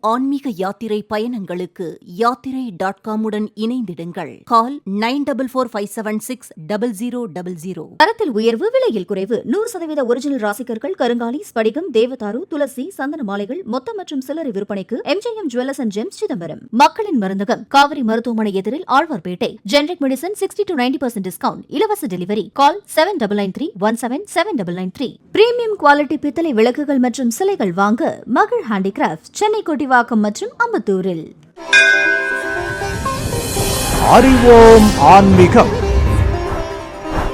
ஆன்மீக யாத்திரை பயணங்களுக்கு யாத்திரை.com உடன் இணைந்திடுங்கள். கால் 9445760000. தரத்தில் உயர்வு, விலையில் குறைவு. 100% ஒரிஜினல் ராசிக்கற்கள், கருங்காலி, ஸ்படிகம், தேவதாரு, துளசி, சந்தன மாலைகள் மொத்த மற்றும் சில்லறை விற்பனைக்கு MJM jewellers and gems, Chidambaram. மக்களின் மருந்தகம், காவிரி மருத்துவமனை எதிரில், Alwarpet. Generic medicine 60 to 90% discount. இலவச டெலிவரி. கால் 7993177993. பிரீமியம் குவாலிட்டி பித்தளை விளக்குகள் மற்றும் சிலைகள் வாங்க மகள் ஹேண்டிகிராஃப்ட், சென்னை கொட்டிவாக்கம் மற்றும் அம்பத்தூரில். அறிவோம் ஆன்மீகம்.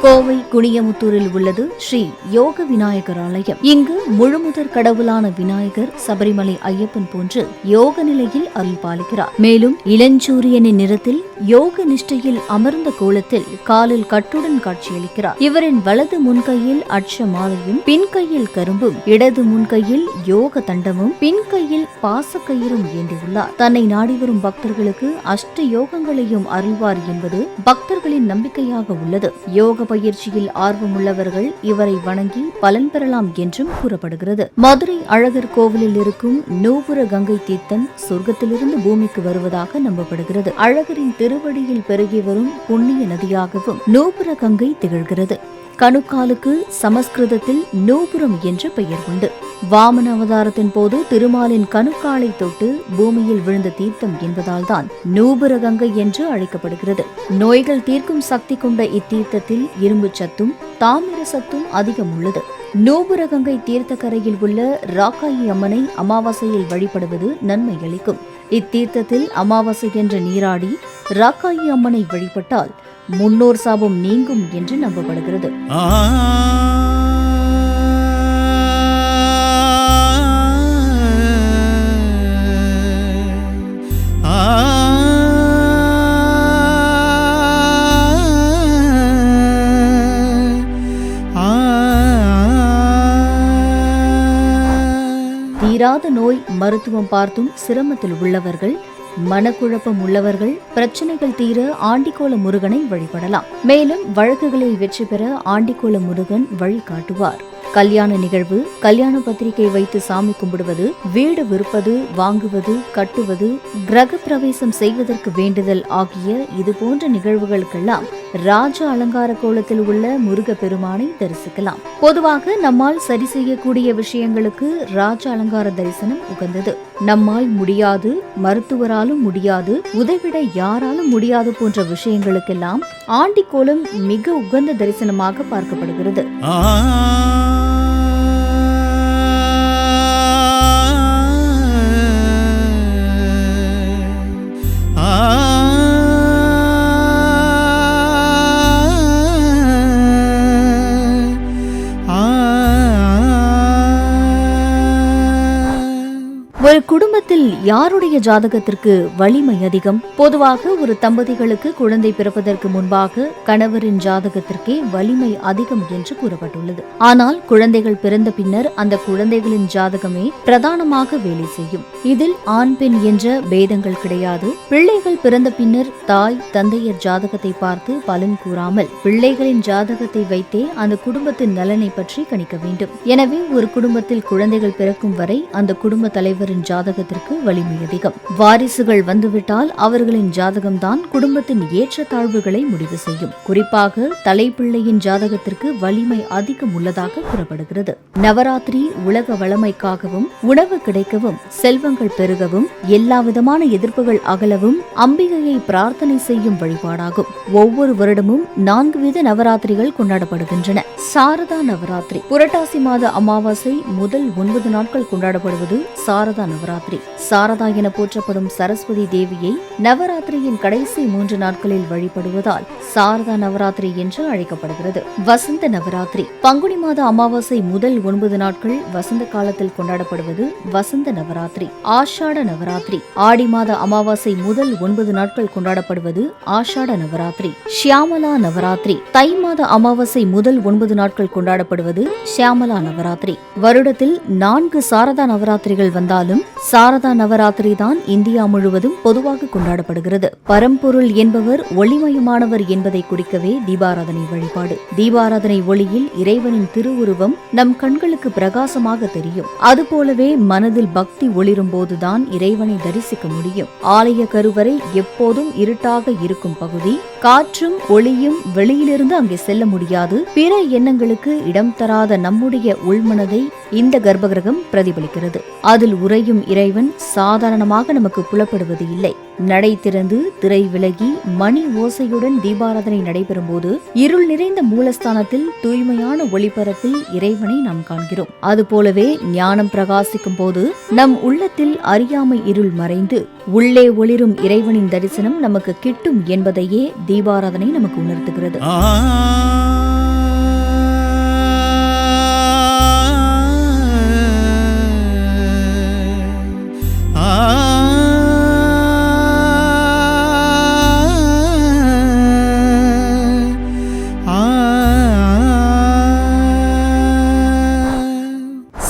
கோவை குனியமுத்தூரில் உள்ளது ஸ்ரீ யோக விநாயகர் ஆலயம். இங்கு முழுமுதற் கடவுளான விநாயகர் சபரிமலை ஐயப்பன் போன்று யோக நிலையில் அருள் பாலிக்கிறார். மேலும் இளஞ்சூரியனின் நிறத்தில் யோக நிஷ்டையில் அமர்ந்த கோலத்தில் காலில் கட்டுடன் காட்சியளிக்கிறார். இவரின் வலது முன்கையில் அட்ச மாலையும், பின் கையில் கரும்பும், இடது முன்கையில் யோக தண்டமும், பின் கையில் பாசக்கயிறும் ஏந்தியுள்ளார். தன்னை நாடி வரும் பக்தர்களுக்கு அஷ்ட யோகங்களையும் அருள்வார் என்பது பக்தர்களின் நம்பிக்கையாக உள்ளது. யோக பயிற்சியில் ஆர்வமுள்ளவர்கள் இவரை வணங்கி பலன் பெறலாம் என்றும் கூறப்படுகிறது. மதுரை அழகர் கோவிலில் இருக்கும் நூபுர கங்கை தீர்த்தம் சொர்க்கத்திலிருந்து பூமிக்கு வருவதாக நம்பப்படுகிறது. அழகரின் திருவடியில் பெருகி வரும் புண்ணிய நதியாகவும் நூபுர கங்கை திகழ்கிறது. கணுக்காலுக்கு சமஸ்கிருதத்தில் நூபுரம் என்ற பெயர் உண்டு. வாமன அவதாரத்தின் போது திருமாலின் கணுக்காலை தொட்டு பூமியில் விழுந்த தீர்த்தம் என்பதால் தான் நூபுர கங்கை என்று அழைக்கப்படுகிறது. நோய்கள் தீர்க்கும் சக்தி கொண்ட இத்தீர்த்தத்தில் இரும்பு சத்தும் தாமிர சத்தும் அதிகம் உள்ளது. நூபுர கங்கை தீர்த்த கரையில் உள்ள ராக்காயி அம்மனை அமாவாசையில் வழிபடுவது நன்மை அளிக்கும். இத்தீர்த்தத்தில் அமாவாசை என்று நீராடி ராக்காயி அம்மனை வழிபட்டால் முன்னோர் சாபம் நீங்கும் என்று நம்பப்படுகிறது. தீராத நோய் மருத்துவம் பார்த்தும் சிரமத்தில் உள்ளவர்கள், மனக்குழப்பம் உள்ளவர்கள், பிரச்சனைகள் தீர ஆண்டிக்கோல முருகனை வழிபடலாம். மேலும் வழக்குகளில் வெற்றி பெற ஆண்டிக்கோல முருகன் வழிகாட்டுவார். கல்யாண நிகழ்வு, கல்யாண பத்திரிகை வைத்து சாமி கும்பிடுவது, வீடு விற்பது, வாங்குவது, கட்டுவது, கிரக பிரவேசம் செய்வதற்கு வேண்டுதல் ஆகிய இதுபோன்ற நிகழ்வுகளுக்கெல்லாம் ராஜ அலங்கார கோலத்தில் உள்ள முருக பெருமானை தரிசிக்கலாம். பொதுவாக நம்மால் சரி செய்யக்கூடிய விஷயங்களுக்கு ராஜ அலங்கார தரிசனம் உகந்தது. நம்மால் முடியாது, மருத்துவராலும் முடியாது, உதவிட யாராலும் முடியாது போன்ற விஷயங்களுக்கெல்லாம் ஆண்டிக்கோலம் மிக உகந்த தரிசனமாக பார்க்கப்படுகிறது. ஒரு குடும்பத்தில் யாருடைய ஜாதகத்திற்கு வலிமை அதிகம்? பொதுவாக ஒரு தம்பதிகளுக்கு குழந்தை பிறப்பதற்கு முன்பாக கணவரின் ஜாதகத்திற்கே வலிமை அதிகம் என்று கூறப்பட்டுள்ளது. ஆனால் குழந்தைகள் பிறந்த பின்னர் அந்த குழந்தைகளின் ஜாதகமே பிரதானமாக வேலை செய்யும். இதில் ஆண் பெண் என்ற பேதங்கள் கிடையாது. பிள்ளைகள் பிறந்த பின்னர் தாய் தந்தையர் ஜாதகத்தை பார்த்து பலன் கூறாமல் பிள்ளைகளின் ஜாதகத்தை வைத்தே அந்த குடும்பத்தின் நலனை பற்றி கணிக்க வேண்டும். எனவே ஒரு குடும்பத்தில் குழந்தைகள் பிறக்கும் வரை அந்த குடும்ப தலைவரின் ஜாதகத்திற்கு வலிமை அதிகம். வாரிசுகள் வந்துவிட்டால் அவர்களின் ஜாதகம்தான் குடும்பத்தின் ஏற்றத்தாழ்வுகளை முடிவு செய்யும். குறிப்பாக தலைப்பிள்ளையின் ஜாதகத்திற்கு வலிமை அதிகம் உள்ளதாக கூறப்படுகிறது. நவராத்திரி உலக வளமைக்காகவும், உணவு கிடைக்கவும், செல்வங்கள் பெருகவும், எல்லா விதமான எதிர்ப்புகள் அகலவும் அம்பிகையை பிரார்த்தனை செய்யும் வழிபாடாகும். ஒவ்வொரு வருடமும் 4 வித நவராத்திரிகள் கொண்டாடப்படுகின்றன. சாரதா நவராத்திரி புரட்டாசி மாத அமாவாசை முதல் 9 நாட்கள் கொண்டாடப்படுவது சாரதா நவராத்திரி. சாரதா என போற்றப்படும் சரஸ்வதி தேவியை நவராத்திரியின் கடைசி 3 நாட்களில் வழிபடுவதால் சாரதா நவராத்திரி என்று அழைக்கப்படுகிறது. வசந்த நவராத்திரி பங்குனி மாத அமாவாசை முதல் 9 நாட்கள் வசந்த காலத்தில் கொண்டாடப்படுவது வசந்த நவராத்திரி. ஆஷாட நவராத்திரி ஆடி மாத அமாவாசை முதல் 9 நாட்கள் கொண்டாடப்படுவது ஆஷாட நவராத்திரி. ஷியாமலா நவராத்திரி தை மாத அமாவாசை முதல் 9 நாட்கள் கொண்டாடப்படுவது ஷியாமலா நவராத்திரி. வருடத்தில் 4 சாரதா நவராத்திரிகள் வந்தாலும் இருந்தாலும் சாரதா நவராத்திரி தான் இந்தியா முழுவதும் பொதுவாக கொண்டாடப்படுகிறது. பரம்பொருள் என்பவர் ஒளிமயமானவர் என்பதை குறிக்கவே தீபாராதனை வழிபாடு. தீபாராதனை ஒளியில் இறைவனின் திருவுருவம் நம் கண்களுக்கு பிரகாசமாக தெரியும். அதுபோலவே மனதில் பக்தி ஒளிரும் போதுதான் இறைவனை தரிசிக்க முடியும். ஆலய கருவறை எப்போதும் இருட்டாக இருக்கும் பகுதி. காற்றும் ஒளியும் வெளியிலிருந்து அங்கே செல்ல முடியாது. பிற எண்ணங்களுக்கு இடம் தராத நம்முடைய உள்மனதை இந்த கர்ப்பகிரகம் பிரதிபலிக்கிறது. அதில் உறையும் இறைவன் சாதாரணமாக நமக்கு புலப்படுவது இல்லை. நடை திறந்து திரை விலகி மணி ஓசையுடன் தீபாராதனை நடைபெறும் போது இருள் நிறைந்த மூலஸ்தானத்தில் தூய்மையான ஒளிபரப்பில் இறைவனை நாம் காண்கிறோம். அதுபோலவே ஞானம் பிரகாசிக்கும் போது நம் உள்ளத்தில் அறியாமை இருள் மறைந்து உள்ளே ஒளிரும் இறைவனின் தரிசனம் நமக்கு கிட்டும் என்பதையே தீபாராதனை நமக்கு உணர்த்துகிறது.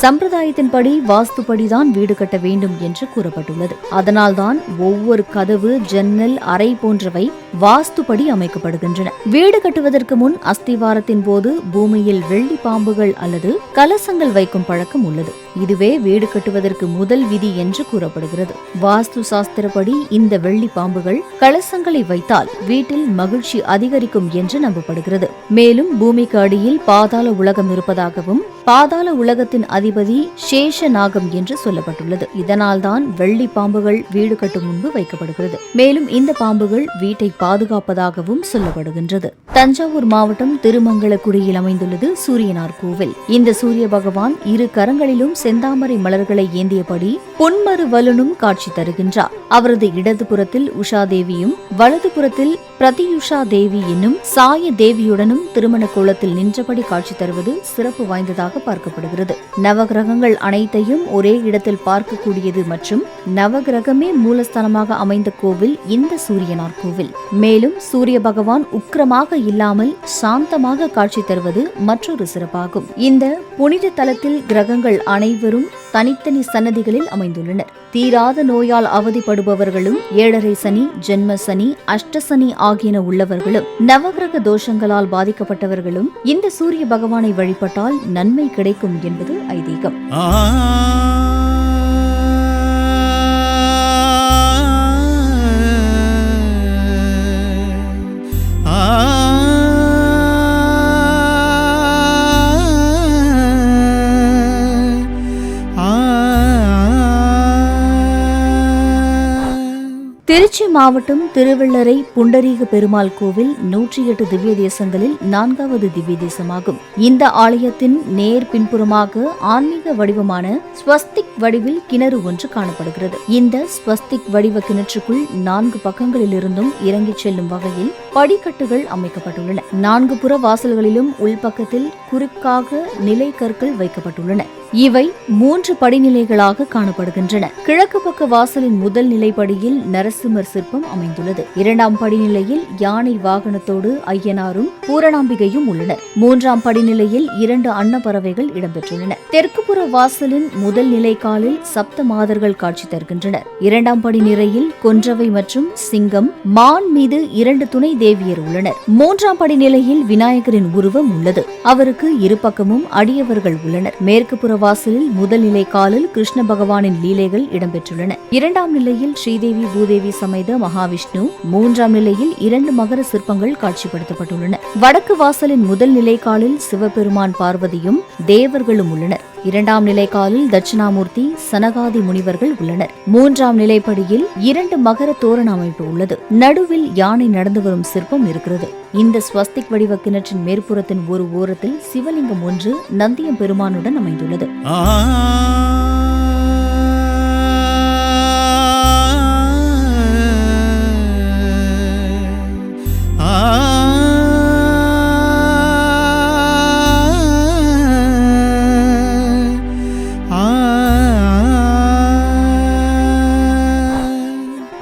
சம்பிரதாயத்தின்படி வாஸ்துப்படிதான் வீடு கட்ட வேண்டும் என்று கூறப்பட்டுள்ளது. அதனால்தான் ஒவ்வொரு கதவு, ஜன்னல், அறை போன்றவை வாஸ்துப்படி அமைக்கப்படுகின்றன. வீடு கட்டுவதற்கு முன் அஸ்திவாரத்தின் போது பூமியில் வெள்ளி பாம்புகள் அல்லது கலசங்கள் வைக்கும் பழக்கம் உள்ளது. இதுவே வீடு கட்டுவதற்கு முதல் விதி என்று கூறப்படுகிறது. வாஸ்து சாஸ்திரப்படி இந்த வெள்ளி பாம்புகள் கலசங்களை வைத்தால் வீட்டில் மகிழ்ச்சி அதிகரிக்கும் என்று நம்பப்படுகிறது. மேலும் பூமிக்கு அடியில் பாதாள உலகம் இருப்பதாகவும் பாதாள உலகத்தின் அதிபதி சேஷ நாகம் என்று சொல்லப்பட்டுள்ளது. இதனால்தான் வெள்ளி பாம்புகள் வீடு கட்டும் முன்பு வைக்கப்படுகிறது. மேலும் இந்த பாம்புகள் வீட்டை பாதுகாப்பதாகவும் சொல்லப்படுகின்றது. தஞ்சாவூர் மாவட்டம் திருமங்கலக்குடியில் அமைந்துள்ளது சூரியனார் கோவில். இந்த சூரிய பகவான் இரு கரங்களிலும் செந்தாமரை மலர்களை ஏந்தியபடி பொன்மரு வலுனும் காட்சி தருகின்றார். அவரது இடதுபுறத்தில் உஷா தேவியும் வலதுபுறத்தில் பிரதியுஷா தேவி என்னும் சாய தேவியுடனும் திருமண கோலத்தில் நின்றபடி காட்சி தருவது சிறப்பு வாய்ந்ததாக பார்க்கப்படுகிறது. நவகிரகங்கள் அனைத்தையும் ஒரே இடத்தில் பார்க்கக்கூடியது மற்றும் நவகிரகமே மூலஸ்தானமாக அமைந்த கோவில் இந்த சூரியனார் கோவில். மேலும் சூரிய பகவான் உக்கிரமாக இல்லாமல் சாந்தமாக காட்சி தருவது மற்றொரு சிறப்பாகும். இந்த புனித தலத்தில் கிரகங்கள் அனைவரும் தனித்தனி சன்னதிகளில் அமைந்துள்ளனர். தீராத நோயால் அவதிப்படுபவர்களும், ஏழரை சனி, ஜென்ம சனி, அஷ்டசனி ஆகியன உள்ளவர்களும், நவகிரக தோஷங்களால் பாதிக்கப்பட்டவர்களும் இந்த சூரிய பகவானை வழிபட்டால் நன்மை கிடைக்கும் என்பது ஐதீகம். திருச்சி மாவட்டம் திருவள்ளரை புண்டரீக பெருமாள் கோவில் 108 திவ்ய தேசங்களில் 4வது திவ்ய தேசமாகும். இந்த ஆலயத்தின் நேர் பின்புறமாக ஆன்மீக வடிவமான ஸ்வஸ்திக் வடிவில் கிணறு ஒன்று காணப்படுகிறது. இந்த ஸ்வஸ்திக் வடிவ கிணற்றுக்குள் 4 பக்கங்களிலிருந்தும் இறங்கிச் செல்லும் வகையில் படிக்கட்டுகள் அமைக்கப்பட்டுள்ளன. 4 புற வாசல்களிலும் உள்பக்கத்தில் குறுக்காக நிலை கற்கள் வைக்கப்பட்டுள்ளன. இவை 3 படிநிலைகளாக காணப்படுகின்றன. கிழக்கு பக்க வாசலின் முதல் நிலைப்படியில் நரசிம்மர் சிற்பம் அமைந்துள்ளது. 2ஆம் படிநிலையில் யானை வாகனத்தோடு ஐயனாரும் பூரணாம்பிகையும் உள்ளனர். 3ஆம் படிநிலையில் 2 அன்னப்பறவைகள் இடம்பெற்றுள்ளன. தெற்குப்புற வாசலின் முதல் நிலைக்காலில் சப்த மாதர்கள் காட்சி தருகின்றனர். 2ஆம் படிநிலையில் கொன்றவை மற்றும் சிங்கம், மான் மீது 2 துணை தேவியர் உள்ளனர். 3ஆம் படிநிலையில் விநாயகரின் உருவம் உள்ளது. அவருக்கு இரு பக்கமும் அடியவர்கள் உள்ளனர். மேற்கு புற வாசலில் முதல் நிலை காலில் கிருஷ்ண பகவானின் லீலைகள் இடம்பெற்றுள்ளன. 2ஆம் நிலையில் ஸ்ரீதேவி பூதேவி சமேத மகாவிஷ்ணு, 3ஆம் நிலையில் 2 மகர சிற்பங்கள் காட்சிப்படுத்தப்பட்டுள்ளன. வடக்கு வாசலின் முதல் நிலை காலில் சிவபெருமான், பார்வதியும் தேவர்களும் உள்ளனர். 2ஆம் நிலை காலில் தட்சிணாமூர்த்தி, சனகாதி முனிவர்கள் உள்ளனர். 3ஆம் நிலைப்படியில் 2 மகர தோரண அமைப்பு உள்ளது. நடுவில் யானை நடந்து வரும் சிற்பம் இருக்கிறது. இந்த ஸ்வஸ்திக் வடிவ கிணற்றின் மேற்புறத்தின் ஒரு ஓரத்தில் சிவலிங்கம் ஒன்று நந்தியம் பெருமானுடன் அமைந்துள்ளது.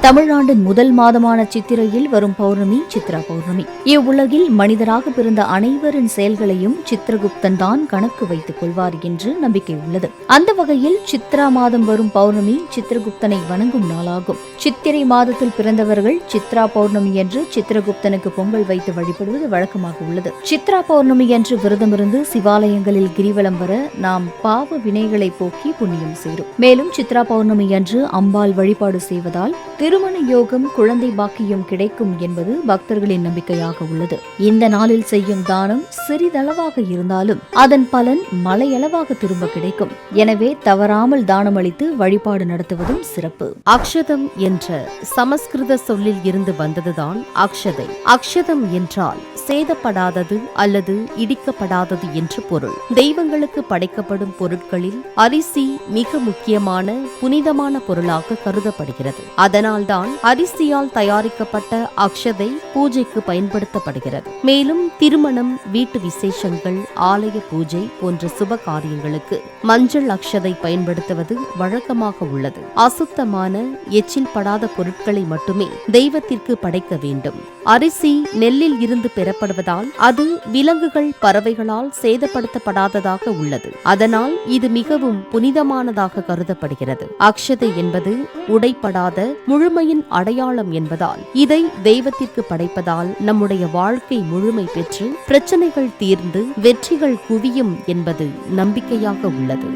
தமிழ்நாட்டின் முதல் மாதமான சித்திரையில் வரும் பௌர்ணமி சித்ரா பௌர்ணமி. இவ்வுலகில் மனிதராக பிறந்த அனைவரின் செயல்களையும் சித்திரகுப்தன் தான் கணக்கு வைத்துக் கொள்வார் என்று நம்பிக்கை உள்ளது. அந்த வகையில் சித்ரா மாதம் வரும் பௌர்ணமி சித்திரகுப்தனை வணங்கும் நாளாகும். சித்திரை மாதத்தில் பிறந்தவர்கள் சித்ரா பௌர்ணமி என்று சித்திரகுப்தனுக்கு பொங்கல் வைத்து வழிபடுவது வழக்கமாக உள்ளது. சித்ரா பௌர்ணமி என்று விரதமிருந்து சிவாலயங்களில் கிரிவலம் வர நாம் பாவ வினைகளை போக்கி புண்ணியம் சேரும். மேலும் சித்ரா பௌர்ணமி அன்று அம்பாள் வழிபாடு செய்வதால் திருமண யோகம், குழந்தை பாக்கியம் கிடைக்கும் என்பது பக்தர்களின் நம்பிக்கையாக உள்ளது. இந்த நாளில் செய்யும் தானம் சிறிதளவாக இருந்தாலும் அதன் பலன் மலையளவாக திரும்ப கிடைக்கும். எனவே தவறாமல் தானம் அளித்து வழிபாடு நடத்துவதும் சிறப்பு. அக்ஷதம் என்ற சமஸ்கிருத சொல்லில் இருந்து வந்ததுதான் அக்ஷதை. அக்ஷதம் என்றால் சேதப்படாதது அல்லது இடிக்கப்படாதது என்று பொருள். தெய்வங்களுக்கு படைக்கப்படும் பொருட்களில் அரிசி மிக முக்கியமான புனிதமான பொருளாக கருதப்படுகிறது. அதனால்தான் அரிசியால் தயாரிக்கப்பட்ட அக்ஷதை பூஜைக்கு பயன்படுத்தப்படுகிறது. மேலும் திருமணம், வீட்டு விசேஷங்கள், ஆலய பூஜை போன்ற சுப காரியங்களுக்கு மஞ்சள் அக்ஷதை பயன்படுத்துவது வழக்கமாக உள்ளது. அசுத்தமான, எச்சில் படாத பொருட்களை மட்டுமே தெய்வத்திற்கு படைக்க வேண்டும். அரிசி நெல்லில் இருந்து பெறப்படுவதால் அது விலங்குகள், பறவைகளால் சேதப்படுத்தப்படாததாக உள்ளது. அதனால் இது மிகவும் புனிதமானதாக கருதப்படுகிறது. அக்ஷதை என்பது உடைப்படாத முழுமையின் அடையாளம் என்பதால் இதை தெய்வத்திற்கு படைப்பதால் நம்முடைய வாழ்க்கை முழுமை பெற்று பிரச்சனைகள் தீர்ந்து வெற்றிகள் குவியும் என்பது நம்பிக்கையாக உள்ளது.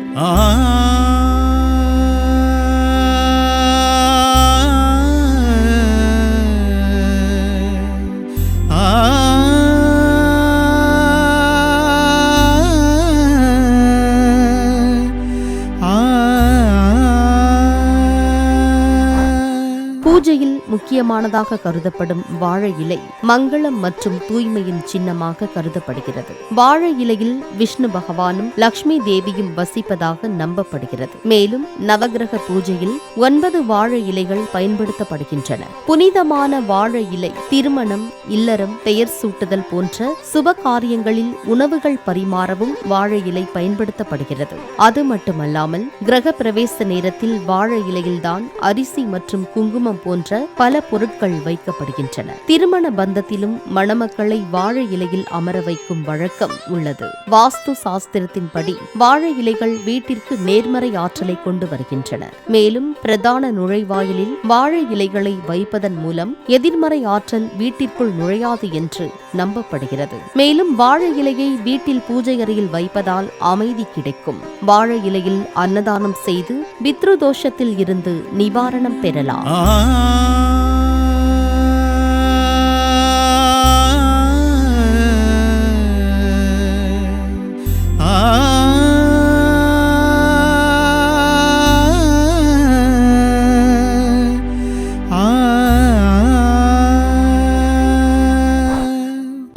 பூஜையில் முக்கியமானதாக கருதப்படும் வாழை இலை மங்களம் மற்றும் தூய்மையின் சின்னமாக கருதப்படுகிறது. வாழை இலையில் விஷ்ணு பகவானும் லக்ஷ்மி தேவியும் வசிப்பதாக நம்பப்படுகிறது. மேலும் நவகிரக பூஜையில் 9 வாழை இலைகள் பயன்படுத்தப்படுகின்றன. புனிதமான வாழை இலை திருமணம், இல்லறம், பெயர் சூட்டுதல் போன்ற சுப காரியங்களில் உணவுகள் பரிமாறவும் வாழை இலை பயன்படுத்தப்படுகிறது. அது மட்டுமல்லாமல் கிரக பிரவேச நேரத்தில் வாழை இலையில்தான் அரிசி மற்றும் குங்குமம் போன்ற பல பொருட்கள் வைக்கப்படுகின்றன. திருமண பந்தத்திலும் மணமக்களை வாழை இலையில் அமர வைக்கும் வழக்கம் உள்ளது. வாஸ்து சாஸ்திரத்தின்படி வாழை இலைகள் வீட்டிற்கு நேர்மறை ஆற்றலை கொண்டு வருகின்றன. மேலும் பிரதான நுழைவாயிலில் வாழை இலைகளை வைப்பதன் மூலம் எதிர்மறை ஆற்றல் வீட்டிற்குள் நுழையாது என்று நம்பப்படுகிறது. மேலும் வாழை இலையை வீட்டில் பூஜை அறையில் வைப்பதால் அமைதி கிடைக்கும். வாழை இலையில் அன்னதானம் செய்து பித்ரு தோஷத்தில் இருந்து நிவாரணம் பெறலாம்.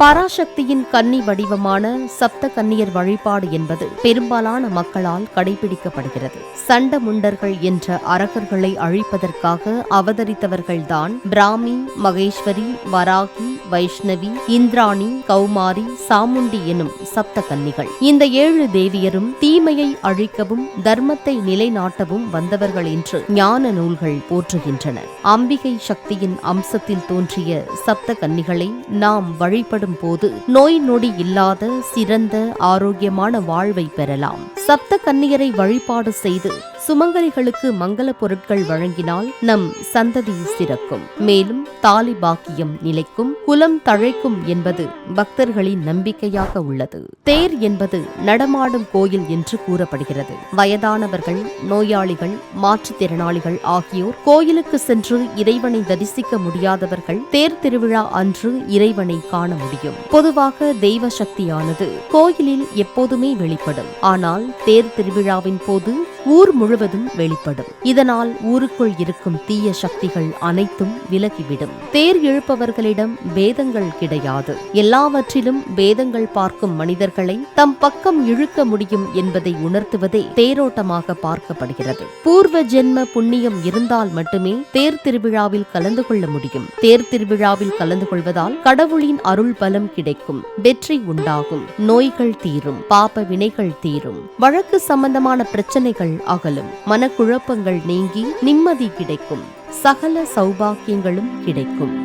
பராசக்தியின் கன்னி வடிவமான சப்த கன்னியர் வழிபாடு என்பது பெரும்பாலான மக்களால் கடைபிடிக்கப்படுகிறது. சண்டமுண்டர்கள் என்ற அரக்கர்களை அழிப்பதற்காக அவதரித்தவர்கள்தான் பிராமி, மகேஸ்வரி, வராகி, வைஷ்ணவி, இந்திராணி, கௌமாரி, சாமுண்டி எனும் சப்த கன்னிகள். இந்த 7 தேவியரும் தீமையை அழிக்கவும் தர்மத்தை நிலைநாட்டவும் வந்தவர்கள் என்று ஞான நூல்கள் போற்றுகின்றன. அம்பிகை சக்தியின் அம்சத்தில் தோன்றிய சப்த கன்னிகளை நாம் வழிபடும் போது நோய் நொடி இல்லாத சிறந்த ஆரோக்கியமான வாழ்வை பெறலாம். சப்த கன்னியரை வழிபாடு செய்து சுமங்கலிகளுக்கு மங்கள பொருட்கள் வழங்கினால் நம் சந்ததி சிறக்கும். மேலும் தாலி பாக்கியம் நிலைக்கும், குலம் தழைக்கும் என்பது பக்தர்களின் நம்பிக்கையாக உள்ளது. தேர் என்பது நடமாடும் கோயில் என்று கூறப்படுகிறது. வயதானவர்கள், நோயாளிகள், மாற்றுத்திறனாளிகள் ஆகியோர் கோயிலுக்கு சென்று இறைவனை தரிசிக்க முடியாதவர்கள் தேர் திருவிழா அன்று இறைவனை காண முடியும். பொதுவாக தெய்வ சக்தியானது கோயிலில் எப்போதுமே வெளிப்படும். ஆனால் தேர் திருவிழாவின் போது ஊர் முழுவதும் வெளிப்படும். இதனால் ஊருக்குள் இருக்கும் தீய சக்திகள் அனைத்தும் விலகிவிடும். தேர் இழுப்பவர்களிடம் பேதங்கள் கிடையாது. எல்லாவற்றிலும் பேதங்கள் பார்க்கும் மனிதர்களை தம் பக்கம் இழுக்க முடியும் என்பதை உணர்த்துவதே தேரோட்டமாக பார்க்கப்படுகிறது. பூர்வ ஜென்ம புண்ணியம் இருந்தால் மட்டுமே தேர் திருவிழாவில் கலந்து கொள்ள முடியும். தேர் திருவிழாவில் கலந்து கொள்வதால் கடவுளின் அருள் பலம் கிடைக்கும், வெற்றி உண்டாகும், நோய்கள் தீரும், பாப வினைகள் தீரும், வழக்கு சம்பந்தமான பிரச்சனைகள் கவலைகள் அகலும், மனக்குழப்பங்கள் நீங்கி நிம்மதி கிடைக்கும், சகல சௌபாக்கியங்களும் கிடைக்கும்.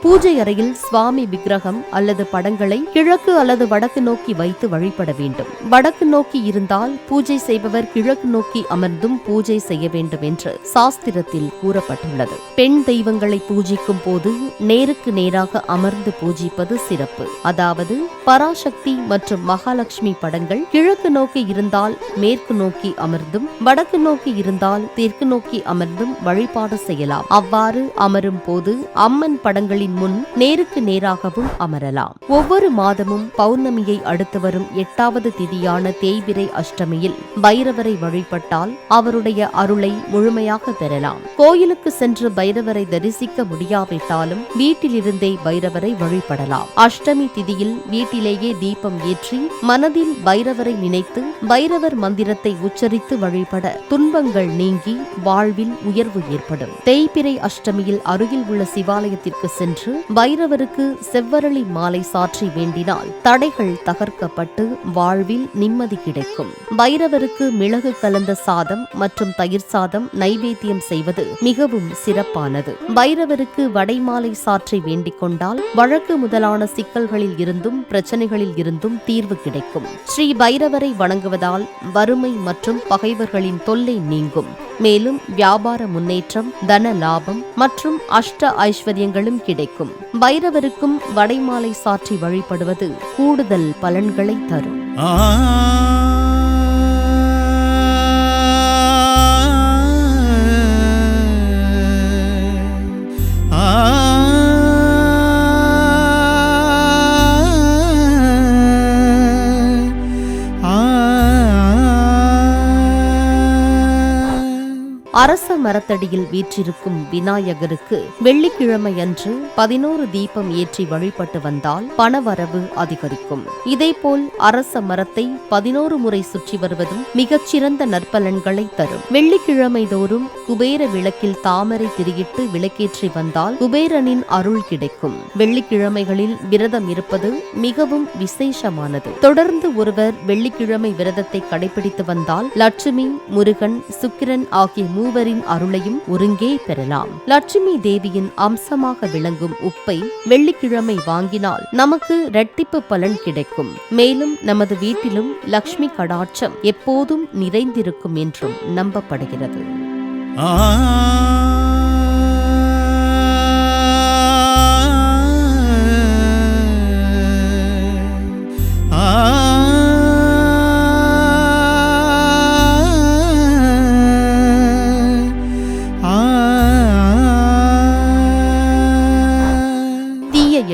பூஜை அறையில் சுவாமி விக்கிரகம் அல்லது படங்களை கிழக்கு அல்லது வடக்கு நோக்கி வைத்து வழிபட வேண்டும். வடக்கு நோக்கி இருந்தால் பூஜை செய்பவர் கிழக்கு நோக்கி அமர்ந்தும் பூஜை செய்ய வேண்டும் என்று சாஸ்திரத்தில் கூறப்பட்டுள்ளது. பெண் தெய்வங்களை பூஜிக்கும் போது நேருக்கு நேராக அமர்ந்து பூஜிப்பது சிறப்பு. அதாவது பராசக்தி மற்றும் மகாலட்சுமி படங்கள் கிழக்கு நோக்கி இருந்தால் மேற்கு நோக்கி அமர்ந்தும், வடக்கு நோக்கி இருந்தால் தெற்கு நோக்கி அமர்ந்தும் வழிபாடு செய்யலாம். அவ்வாறு அமரும் போது அம்மன் படங்களின் முன் நேருக்கு நேராகவும் அமரலாம். ஒவ்வொரு மாதமும் பௌர்ணமியை அடுத்து வரும் 8வது திதியான தேய்பிறை அஷ்டமியில் பைரவரை வழிபட்டால் அவருடைய அருளை முழுமையாக பெறலாம். கோயிலுக்கு சென்று பைரவரை தரிசிக்க முடியாவிட்டாலும் வீட்டிலிருந்தே பைரவரை வழிபடலாம். அஷ்டமி திதியில் வீட்டிலேயே தீபம் ஏற்றி மனதில் பைரவரை நினைத்து பைரவர் மந்திரத்தை உச்சரித்து வழிபட துன்பங்கள் நீங்கி வாழ்வில் உயர்வு ஏற்படும். தேய்பிறை அஷ்டமியில் அருகில் உள்ள சிவாலயத்திற்கு சென்று பைரவருக்கு செவ்வரளி மாலை சாற்றி வேண்டினால் தடைகள் தகர்க்கப்பட்டு வாழ்வில் நிம்மதி கிடைக்கும். பைரவருக்கு மிளகு கலந்த சாதம் மற்றும் தயிர் சாதம் நைவேத்தியம் செய்வது மிகவும் சிறப்பானது. பைரவருக்கு வடைமாலை சாற்றி வேண்டிக் கொண்டால் வழக்கு முதலான சிக்கல்களில் இருந்தும் பிரச்சனைகளில் இருந்தும் தீர்வு கிடைக்கும். ஸ்ரீ பைரவரை வணங்குவதால் வறுமை மற்றும் பகைவர்களின் தொல்லை நீங்கும். மேலும் வியாபார முன்னேற்றம், தன லாபம் மற்றும் அஷ்ட ஐஸ்வர்யங்களும் கிடைக்கும். பைரவருக்கும் வடைமாலை சாற்றி வழிபடுவது கூடுதல் பலன்களை தரும். அரச மரத்தடியில் வீற்றிருக்கும் விநாயகருக்கு வெள்ளிக்கிழமை அன்று 11 தீபம் ஏற்றி வழிபட்டு வந்தால் பணவரவு அதிகரிக்கும். இதேபோல் அரச மரத்தை 11 முறை சுற்றி வருவதும் மிகச்சிறந்த நற்பலன்களை தரும். வெள்ளிக்கிழமை தோறும் குபேர விளக்கில் தாமரை திரியிட்டு விளக்கேற்றி வந்தால் குபேரனின் அருள் கிடைக்கும். வெள்ளிக்கிழமைகளில் விரதம் இருப்பது மிகவும் விசேஷமானது. தொடர்ந்து ஒருவர் வெள்ளிக்கிழமை விரதத்தை கடைபிடித்து வந்தால் லட்சுமி, முருகன், சுக்கிரன் ஆகிய மூவரின் அருளையும் ஒருங்கே பெறலாம். லட்சுமி தேவியின் அம்சமாக விளங்கும் உப்பை வெள்ளிக்கிழமை வாங்கினால் நமக்கு இரட்டிப்பு பலன் கிடைக்கும். மேலும் நமது வீட்டிலும் லட்சுமி கடாட்சம் எப்போதும் நிறைந்திருக்கும் என்றும் நம்பப்படுகிறது.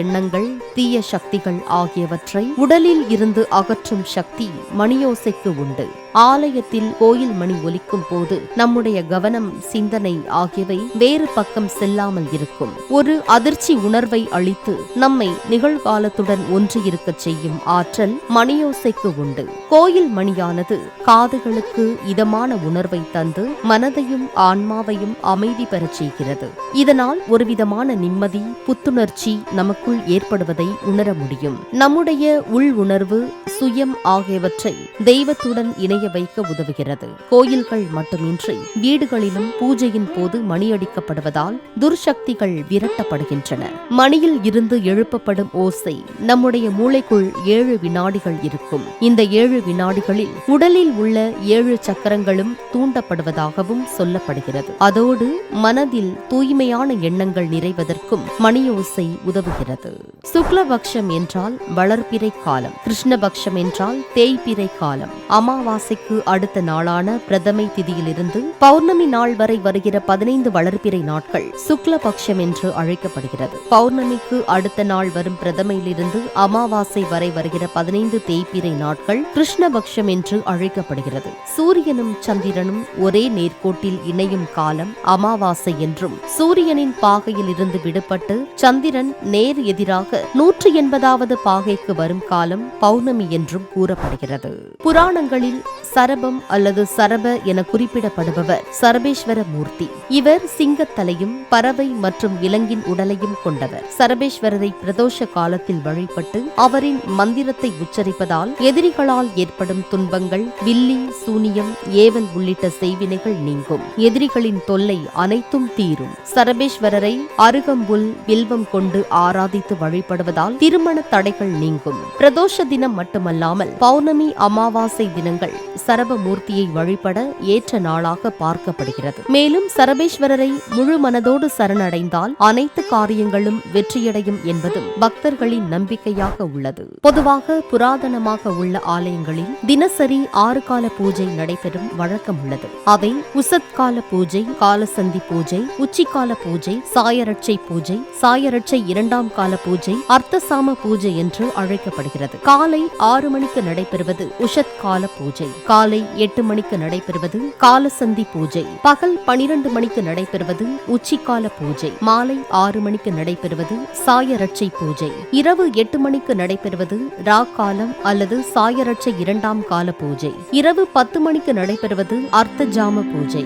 எண்ணங்கள், தீய சக்திகள் ஆகியவற்றை உடலில் இருந்து அகற்றும் சக்தி மணியோசைக்கு உண்டு. ஆலயத்தில் கோயில் மணி ஒலிக்கும் போது நம்முடைய கவனம், சிந்தனை ஆகியவை வேறு பக்கம் செல்லாமல் இருக்கும். ஒரு அதிர்ச்சி உணர்வை அளித்து நம்மை நிகழ்காலத்துடன் ஒன்றியிருக்கச் செய்யும் ஆற்றல் மணியோசைக்கு உண்டு. கோயில் மணியானது காதுகளுக்கு இதமான உணர்வை தந்து மனதையும் ஆன்மாவையும் அமைதி பெறச் செய்கிறது. இதனால் ஒருவிதமான நிம்மதி, புத்துணர்ச்சி நமக்குள் ஏற்படுவதை உணர முடியும். நம்முடைய உள் உணர்வு, சுயம் ஆகியவற்றை தெய்வத்துடன் இணைய வைக்க உதவுகிறது. கோயில்கள் மட்டுமின்றி வீடுகளிலும் பூஜையின் போது மணியடிக்கப்படுவதால் துர்சக்திகள் விரட்டப்படுகின்றன. மணியில் இருந்து எழுப்பப்படும் ஓசை நம்முடைய மூளைக்குள் 7 வினாடிகள் இருக்கும். இந்த 7 வினாடிகளில் உடலில் உள்ள 7 சக்கரங்களும் தூண்டப்படுவதாகவும் சொல்லப்படுகிறது. அதோடு மனதில் தூய்மையான எண்ணங்கள் நிறைவதற்கும் மணியோசை உதவுகிறது. சுக்லபக்ஷம் என்றால் வளர்பிறை காலம், கிருஷ்ணபக்ஷம் என்றால் தேய்பிறை காலம், அமாவாசை அமாவாசைக்கு அடுத்த நாளான பிரதமை திதியிலிருந்து பௌர்ணமி நாள் வரை வருகிற 15 வளர்பிறை நாட்கள் சுக்லபக்ஷம் என்று அழைக்கப்படுகிறது. பௌர்ணமிக்கு அடுத்த நாள் வரும் பிரதமையிலிருந்து அமாவாசை வரை வருகிற 15 தேய்பிறை நாட்கள் கிருஷ்ணபக்ஷம் என்று அழைக்கப்படுகிறது. சூரியனும் சந்திரனும் ஒரே நேர்கோட்டில் இணையும் காலம் அமாவாசை என்றும், சூரியனின் பாகையில் இருந்து விடுபட்டு சந்திரன் நேர் எதிராக 180வது பாகைக்கு வரும் காலம் பௌர்ணமி என்றும் கூறப்படுகிறது. புராணங்களில் சரபம் அல்லது சரப என குறிப்பிடப்படுபவர் சரபேஸ்வர மூர்த்தி. இவர் சிங்கத்தலையும் பறவை மற்றும் விலங்கின் உடலையும் கொண்டவர். சரபேஸ்வரரை பிரதோஷ காலத்தில் வழிபட்டு அவரின் மந்திரத்தை உச்சரிப்பதால் எதிரிகளால் ஏற்படும் துன்பங்கள், வில்லி, சூனியம், ஏவல் உள்ளிட்ட செய்வினைகள் நீங்கும். எதிரிகளின் தொல்லை அனைத்தும் தீரும். சரபேஸ்வரரை அருகம்புல், வில்வம் கொண்டு ஆராதித்து வழிபடுவதால் திருமண தடைகள் நீங்கும். பிரதோஷ தினம் மட்டுமல்லாமல் பௌர்ணமி, அமாவாசை தினங்கள் சரபமூர்த்தியை வழிபட ஏற்ற நாளாக பார்க்கப்படுகிறது. மேலும் சரபேஸ்வரரை முழு மனதோடு சரணடைந்தால் அனைத்து காரியங்களும் வெற்றியடையும் என்பதும் பக்தர்களின் நம்பிக்கையாக உள்ளது. பொதுவாக புராதனமாக உள்ள ஆலயங்களில் தினசரி 6 கால பூஜை நடைபெறும் வழக்கம் உள்ளது. அவை உசத்கால பூஜை, காலசந்தி பூஜை, உச்சிக்கால பூஜை, சாயரட்சை பூஜை, சாயரட்சை 2ஆம் கால பூஜை, அர்த்தசாம பூஜை என்று அழைக்கப்படுகிறது. காலை 6 மணிக்கு நடைபெறுவது உஷத்கால பூஜை, காலை 8 மணிக்கு நடைபெறுவது காலசந்தி பூஜை, பகல் 12 மணிக்கு நடைபெறுவது உச்சிக்கால பூஜை, மாலை 6 மணிக்கு நடைபெறுவது சாயரட்சை பூஜை, இரவு 8 மணிக்கு நடைபெறுவது ராக்காலம் அல்லது சாயரட்சை 2ஆம் கால பூஜை, இரவு 10 மணிக்கு நடைபெறுவது அர்த்தஜாம பூஜை.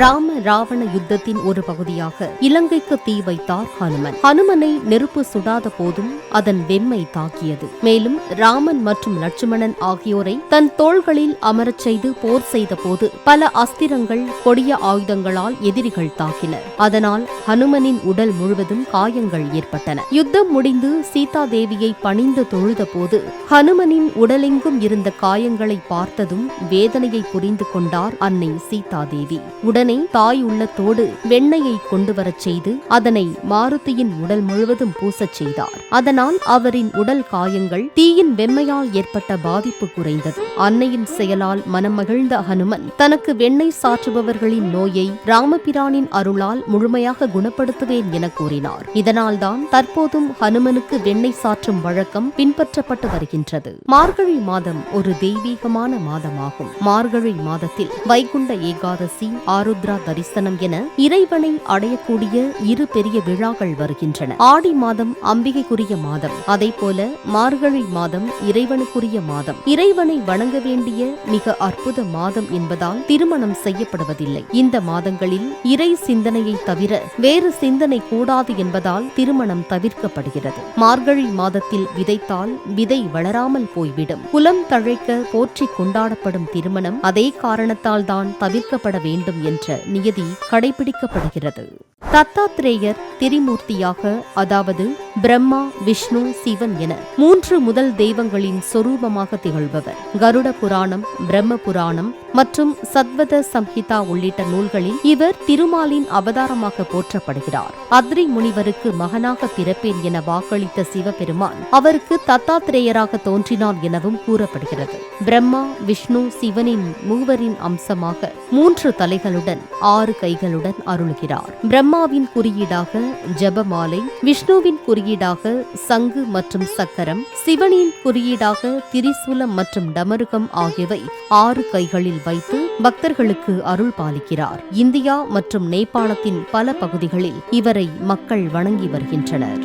ராம ராவண யுத்தத்தின் ஒரு பகுதியாக இலங்கைக்கு தீ வைத்தார் ஹனுமன். ஹனுமனை நெருப்பு சுடாத போதும் அதன் வெம்மை தாக்கியது. மேலும் ராமன் மற்றும் லட்சுமணன் ஆகியோரை தன் தோள்களில் அமரச் செய்து போர் செய்த போது பல அஸ்திரங்கள், கொடிய ஆயுதங்களால் எதிரிகள் தாக்கினர். அதனால் ஹனுமனின் உடல் முழுவதும் காயங்கள் ஏற்பட்டன. யுத்தம் முடிந்து சீதா தேவியை பணிந்து தொழுத போது ஹனுமனின் உடலெங்கும் இருந்த காயங்களை பார்த்ததும் வேதனையை புரிந்து கொண்டார் அன்னை சீதா தேவி. உடனே தாய் உள்ளத்தோடு வெண்ணெயை கொண்டு வரச் செய்து அதனை மாருதியின் உடல் முழுவதும் பூசச் செய்தார். அதனால் அவரின் உடல் காயங்கள், தீயின் வெம்மையால் ஏற்பட்ட பாதிப்பு குறைந்தது. அன்னையின் செயலால் மனம் மகிழ்ந்த ஹனுமன் தனக்கு வெண்ணெய் சாற்றுபவர்களின் நோயை ராமபிரானின் அருளால் முழுமையாக குணப்படுத்துவேன் என கூறினார். இதனால்தான் தற்போதும் ஹனுமனுக்கு வெண்ணெய் சாற்றும் வழக்கம் பின்பற்றப்பட்டு வருகின்றது. மார்கழி மாதம் ஒரு தெய்வீகமான மாதமாகும். மார்கழி மாதத்தில் வைகுண்ட ஏகாதசி, ஆருத்ரா தரிசனம் என இறைவனை அடையக்கூடிய 2 பெரிய விழாக்கள் வருகின்றன. ஆடி மாதம் அம்பிகைக்குரிய மாதம், அதேபோல மார்கழி மாதம் இறைவனுக்குரிய மாதம். இறைவனை வணங்க வேண்டிய மிக அற்புத மாதம் என்பதால் திருமணம் செய்யப்படுவதில்லை. இந்த மாதங்களில் இறை சிந்தனையை தவிர வேறு சிந்தனை கூடாது என்பதால் திருமணம் தவிர்க்கப்படுகிறது. மார்கழி மாதத்தில் விதைத்தால் விதை வளராமல் போய்விடும். குலம் தழைக்க போற்றி கொண்டாடப்படும் திருமணம் அதே காரணத்தால் தான் தவிர்க்கப்பட வேண்டும் என்ற நியதி கடைபிடிக்கப்படுகிறது. தத்தாத்ரேயர் திரிமூர்த்தியாக, அதாவது பிரம்மா, விஷ்ணு, சிவன் என 3 முதல் தெய்வங்களின் சொரூபமாக திகழ்பவர். கருட புராணம், பிரம்ம புராணம் மற்றும் சத்வத சம்ஹிதா உள்ளிட்ட நூல்களில் இவர் திருமாலின் அவதாரமாக போற்றப்படுகிறார். அத்ரி முனிவருக்கு மகனாக பிறப்பேன் என வாக்களித்த சிவபெருமான் அவருக்கு தத்தாத்ரேயராக தோன்றினார் எனவும் கூறப்படுகிறது. பிரம்மா, விஷ்ணு, சிவனின் மூவரின் அம்சமாக 3 தலைகளுடன் 6 கைகளுடன் அருள்கிறார். பிரம்மாவின் குறியீடாக ஜபமாலை, விஷ்ணுவின் குறியீடாக சங்கு மற்றும் சக்கரம், சிவனின் குறியீடாக திரிசூலம் மற்றும் டமருகம் ஆகியவை 6 கைகளில் வைத்து பக்தர்களுக்கு அருள் பாலிக்கிறார். இந்தியா மற்றும் நேபாளத்தின் பல பகுதிகளில் இவரை மக்கள் வணங்கி வருகின்றனர்.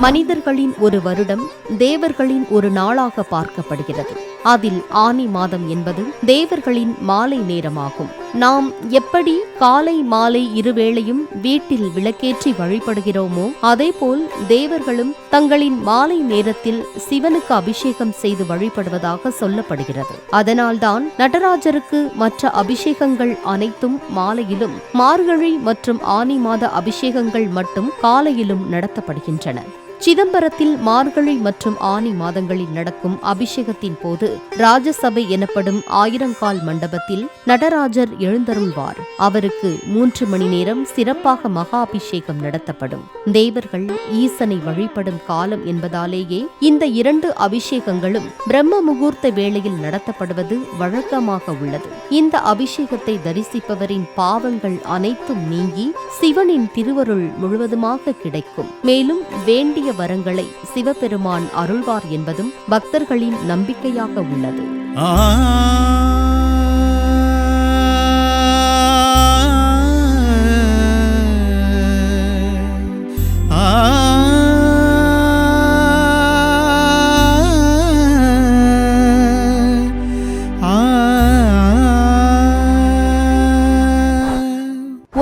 மனிதர்களின் ஒரு வருடம் தேவர்களின் ஒரு நாளாக பார்க்கப்படுகிறது. அதில் ஆனி மாதம் என்பது தேவர்களின் மாலை நேரமாகும். நாம் எப்படி காலை மாலை இருவேளையும் வீட்டில் விளக்கேற்றி வழிபடுகிறோமோ அதேபோல் தேவர்களும் தங்களின் மாலை நேரத்தில் சிவனுக்கு அபிஷேகம் செய்து வழிபடுவதாக சொல்லப்படுகிறது. அதனால்தான் நடராஜருக்கு மற்ற அபிஷேகங்கள் அனைத்தும் மாலையிலும், மார்கழி மற்றும் ஆனி மாத அபிஷேகங்கள் மட்டும் காலையிலும் நடத்தப்படுகின்றன. சிதம்பரத்தில் மார்கழி மற்றும் ஆனி மாதங்களில் நடக்கும் அபிஷேகத்தின் போது ராஜசபை எனப்படும் 1000 கால் மண்டபத்தில் நடராஜர் எழுந்தருள்வார். அவருக்கு 3 மணி நேரம் சிறப்பாக மகா அபிஷேகம் நடத்தப்படும். தேவர்கள் ஈசனை வழிபடும் காலம் என்பதாலேயே இந்த 2 அபிஷேகங்களும் பிரம்ம முகூர்த்த வேளையில் நடத்தப்படுவது வழக்கமாக உள்ளது. இந்த அபிஷேகத்தை தரிசிப்பவரின் பாவங்கள் அனைத்தும் நீங்கி சிவனின் திருவருள் முழுவதுமாக கிடைக்கும். மேலும் வேண்டிய வரங்களை சிவபெருமான் அருள்வார் என்பதும் பக்தர்களின் நம்பிக்கையாக உள்ளது.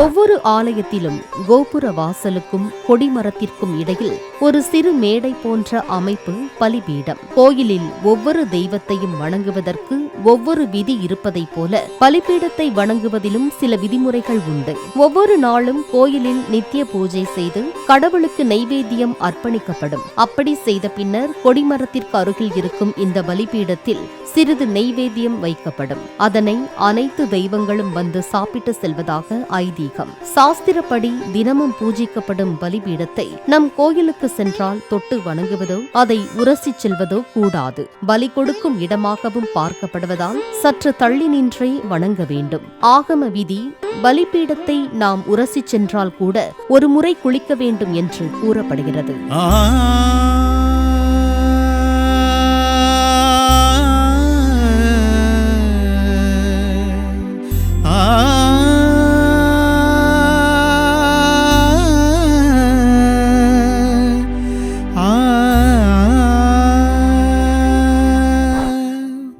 ஒவ்வொரு ஆலயத்திலும் கோபுர வாசலுக்கும் கொடிமரத்திற்கும் இடையில் ஒரு சிறு மேடை போன்ற அமைப்பு பலிபீடம். கோயிலில் ஒவ்வொரு தெய்வத்தையும் வணங்குவதற்கு ஒவ்வொரு விதி இருப்பதைப் போல பலிபீடத்தை வணங்குவதிலும் சில விதிமுறைகள் உண்டு. ஒவ்வொரு நாளும் கோயிலில் நித்திய பூஜை செய்து கடவுளுக்கு நைவேத்தியம் அர்ப்பணிக்கப்படும். அப்படி செய்த பின்னர் கொடிமரத்திற்கு அருகில் இருக்கும் இந்த பலிபீடத்தில் சிறிது நெய்வேத்தியம் வைக்கப்படும். அதனை அனைத்து தெய்வங்களும் வந்து சாப்பிட்டு செல்வதாக ஐதீகம். சாஸ்திரப்படி தினமும் பூஜிக்கப்படும் பலிபீடத்தை நம் கோயிலுக்கு சென்றால் தொட்டு வணங்குவதோ அதை உரசிச் செல்வதோ கூடாது. பலி கொடுக்கும் இடமாகவும் பார்க்கப்படுவதால் சற்று தள்ளி நின்றே வணங்க வேண்டும். ஆகம விதி பலிபீடத்தை நாம் உரசிச் சென்றால் கூட ஒரு முறை குளிக்க வேண்டும் என்று கூறப்படுகிறது.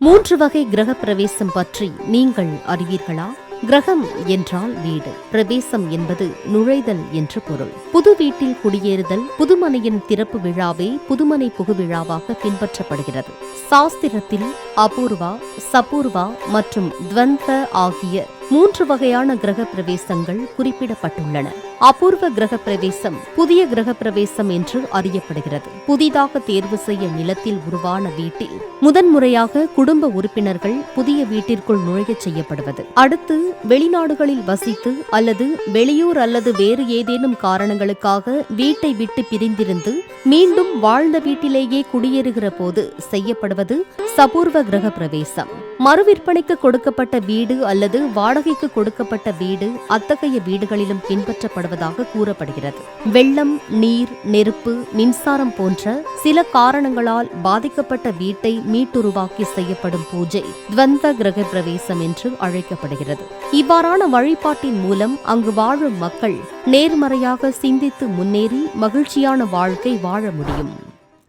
மூன்று வகை கிரக பிரவேசம் பற்றி நீங்கள் அறிவீர்களா? கிரகம் என்றால் வீடு, பிரவேசம் என்பது நுழைதல் என்று பொருள். புது வீட்டில் குடியேறுதல், புதுமனையின் திறப்பு விழாவே புதுமனை புகுவிழாவாக பின்பற்றப்படுகிறது. சாஸ்திரத்தில் அபூர்வா, சபூர்வா மற்றும் துவந்த ஆகிய 3 வகையான கிரக பிரவேசங்கள் குறிப்பிடப்பட்டுள்ளன. அபூர்வ கிரக பிரவேசம் புதிய கிரக பிரவேசம் என்று அறியப்படுகிறது. புதிதாக தேர்வு செய்ய நிலத்தில் உருவான வீட்டில் முதன்முறையாக குடும்ப உறுப்பினர்கள் புதிய வீட்டிற்குள் நுழையச் செய்யப்படுவது. அடுத்து வெளிநாடுகளில் வசித்து அல்லது வெளியூர் அல்லது வேறு ஏதேனும் காரணங்களுக்காக வீட்டை விட்டு பிரிந்திருந்து மீண்டும் வாழ்ந்த வீட்டிலேயே குடியேறுகிற போது செய்யப்படுவது சபூர்வ கிரக பிரவேசம். மறுவிற்பனைக்கு கொடுக்கப்பட்ட வீடு அல்லது வாடகைக்கு கொடுக்கப்பட்ட வீடு அத்தகைய வீடுகளிலும் பின்பற்றப்படுவதாக கூறப்படுகிறது. வெள்ளம், நீர், நெருப்பு, மின்சாரம் போன்ற சில காரணங்களால் பாதிக்கப்பட்ட வீட்டை மீட்டுருவாக்கி செய்யப்படும் பூஜை துவந்த கிரக பிரவேசம் என்று அழைக்கப்படுகிறது. இவ்வாறான வழிபாட்டின் மூலம் அங்கு வாழும் மக்கள் நேர்மறையாக சிந்தித்து முன்னேறி மகிழ்ச்சியான வாழ்க்கை வாழ முடியும்.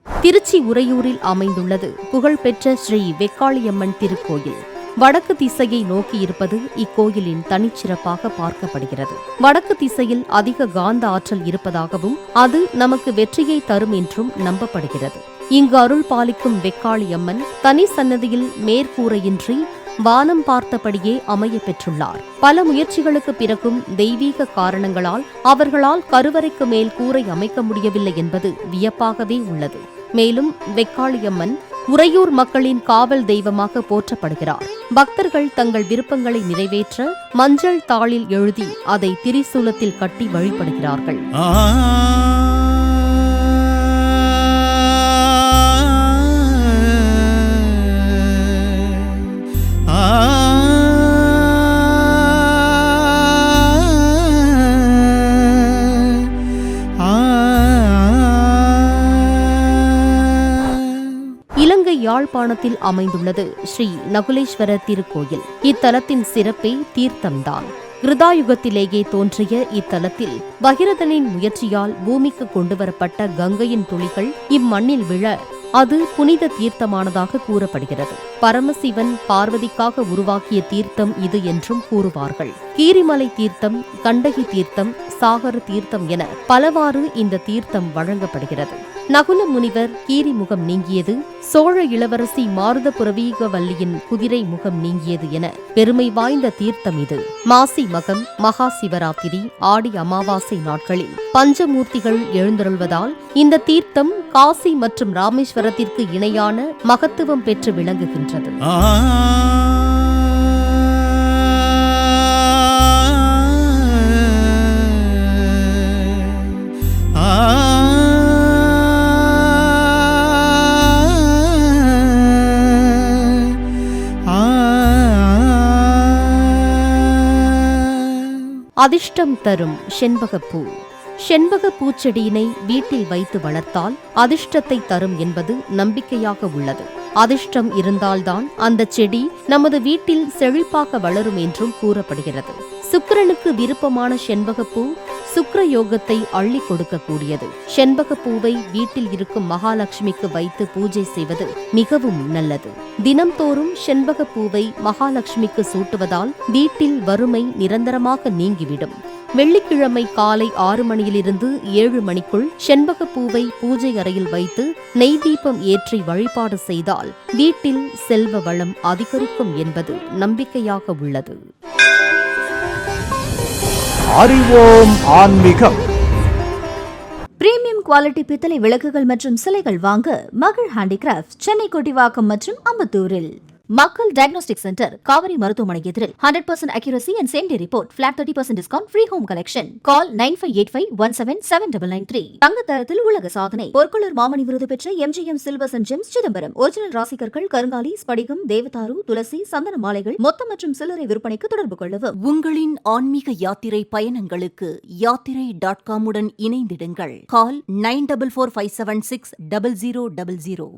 திருச்சி உறையூரில் அமைந்துள்ளது புகழ்பெற்ற ஸ்ரீ வெக்காளியம்மன் திருக்கோயில். வடக்கு திசையை நோக்கி இருப்பது இக்கோயிலின் தனிச்சிறப்பாக பார்க்கப்படுகிறது. வடக்கு திசையில் அதிக காந்த ஆற்றல் இருப்பதாகவும் அது நமக்கு வெற்றியை தரும் என்றும் நம்பப்படுகிறது. இங்கு அருள் பாலிக்கும் வெக்காளியம்மன் தனி சன்னதியில் மேற்கூரையின்றி வானம் பார்த்தபடியே அமைய பெற்றுள்ளார். பல முயற்சிகளுக்கு பிறகும் தெய்வீக காரணங்களால் அவர்களால் கருவறைக்கு மேல் கூரை அமைக்க முடியவில்லை என்பது வியப்பாகவே உள்ளது. மேலும் வெக்காளியம்மன் உறையூர் மக்களின் காவல் தெய்வமாக போற்றப்படுகிறார். பக்தர்கள் தங்கள் விருப்பங்களை நிறைவேற்ற மஞ்சள் தாளில் எழுதி அதை திரிசூலத்தில் கட்டி வழிபடுகிறார்கள். யாழ்ப்பாணத்தில் அமைந்துள்ளது ஸ்ரீ நகுலேஸ்வரர் திருக்கோயில். இத்தலத்தின் சிறப்பே தீர்த்தம்தான். கிருதாயுகத்திலேயே தோன்றிய இத்தலத்தில் பகிரதனின் முயற்சியால் பூமிக்கு கொண்டுவரப்பட்ட கங்கையின் துளிகள் இம்மண்ணில் விழ அது புனித தீர்த்தமானதாக கூறப்படுகிறது. பரமசிவன் பார்வதிக்காக உருவாக்கிய தீர்த்தம் இது என்றும் கூறுவார்கள். கீரிமலை தீர்த்தம், கண்டகி தீர்த்தம், சாகர தீர்த்தம் என பலவாறு இந்த தீர்த்தம் வழங்கப்படுகிறது. நகுல முனிவர் கீரி முகம் நீங்கியது, சோழ இளவரசி மாருத புரவீகவல்லியின் குதிரை முகம் நீங்கியது என பெருமை வாய்ந்த தீர்த்தம் இது. மாசி மகம், மகா சிவராத்திரி, ஆடி அமாவாசை நாட்களில் பஞ்சமூர்த்திகள் எழுந்தருள்வதால் இந்த தீர்த்தம் காசி மற்றும் ராமேஸ்வரத்திற்கு இணையான மகத்துவம் பெற்று விளங்குகின்றது. அதிர்ஷ்டம் தரும் செண்பகப்பூ. செண்பக பூச்செடியினை வீட்டில் வைத்து வளர்த்தால் அதிர்ஷ்டத்தை தரும் என்பது நம்பிக்கையாக உள்ளது. அதிர்ஷ்டம் இருந்தால்தான் அந்த செடி நமது வீட்டில் செழிப்பாக வளரும் என்றும் கூறப்படுகிறது. சுக்கிரனுக்கு விருப்பமான செண்பகப்பூ சுக்கிர யோகத்தை அள்ளி கொடுக்கக்கூடியது. செண்பகப்பூவை வீட்டில் இருக்கும் மகாலட்சுமிக்கு வைத்து பூஜை செய்வது மிகவும் நல்லது. தினம்தோறும் செண்பகப்பூவை மகாலட்சுமிக்கு சூட்டுவதால் வீட்டில் வறுமை நிரந்தரமாக நீங்கிவிடும். வெள்ளிக்கிழமை காலை 6 மணியிலிருந்து 7 மணிக்குள் செண்பகப்பூவை பூஜை அறையில் வைத்து நெய் தீபம் ஏற்றி வழிபாடு செய்தால் வீட்டில் செல்வ வளம் அதிகரிக்கும் என்பது நம்பிக்கையாக உள்ளது. அறிவோம் ஆன்மீகம். பிரீமியம் குவாலிட்டி பித்தளை விளக்குகள் மற்றும் சிலைகள் வாங்க மகள் ஹேண்டிகிராஃப்ட்ஸ், சென்னை கொட்டிவாக்கம் மற்றும் அம்பத்தூரில். மக்கள் டயக்னோஸ்டிக் சென்டர், காவிரி மருத்துவமனை எதிரில். 100% accuracy and same day report, flat 30% discount, free home collection. Call 9585177993. தங்க தரத்தில் உலக சாதனை. பொற்கொள்ளர் மாமணி விருது பெற்ற MGM silvers and gems Chidambaram. Original ராசிக்கற்கள், கருங்காலி, ஸ்படிகம், தேவதாரு, துளசி, சந்தன மாலைகள் மொத்த மற்றும் சில்லறை விற்பனைக்கு தொடர்பு கொள்ளவும். உங்களின் ஆன்மீக யாத்திரை பயணங்களுக்கு யாத்திரை.com உடன் இணைந்திடுங்கள். கால் 9445760000.